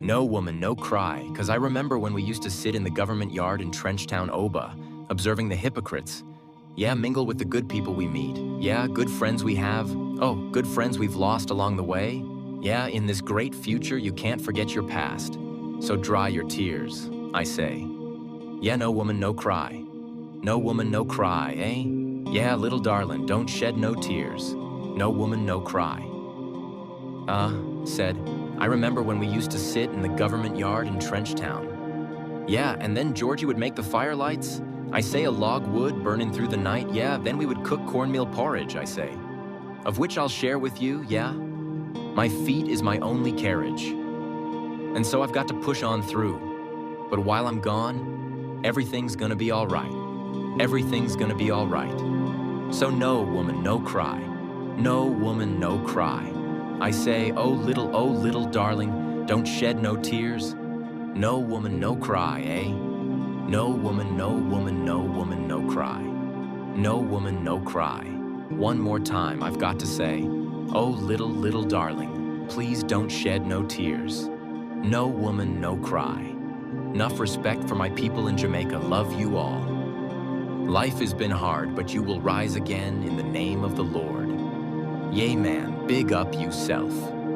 No woman, no cry, 'cause I remember when we used to sit in the government yard in Trenchtown, Oba, observing the hypocrites. Yeah, mingle with the good people we meet. Yeah, good friends we have. Oh, good friends we've lost along the way. Yeah, in this great future, you can't forget your past. So dry your tears, I say. Yeah, no woman, no cry. No woman, no cry, eh? Yeah, little darling, don't shed no tears. No woman, no cry. Said, I remember when we used to sit in the government yard in Trenchtown. Yeah, and then Georgie would make the firelights. I say a log wood burning through the night. Yeah, then we would cook cornmeal porridge, I say. Of which I'll share with you, yeah? My feet is my only carriage. And so I've got to push on through. But while I'm gone, everything's gonna be all right. Everything's gonna be all right. So no woman, no cry. No woman, no cry. I say, oh little darling, don't shed no tears. No woman, no cry, eh? No woman, no woman, no woman, no cry. No woman, no cry. One more time, I've got to say, oh little darling, please don't shed no tears. No woman, no cry. Enough respect for my people in Jamaica, love you all. Life has been hard, but you will rise again in the name of the Lord. Yea, man, big up yourself.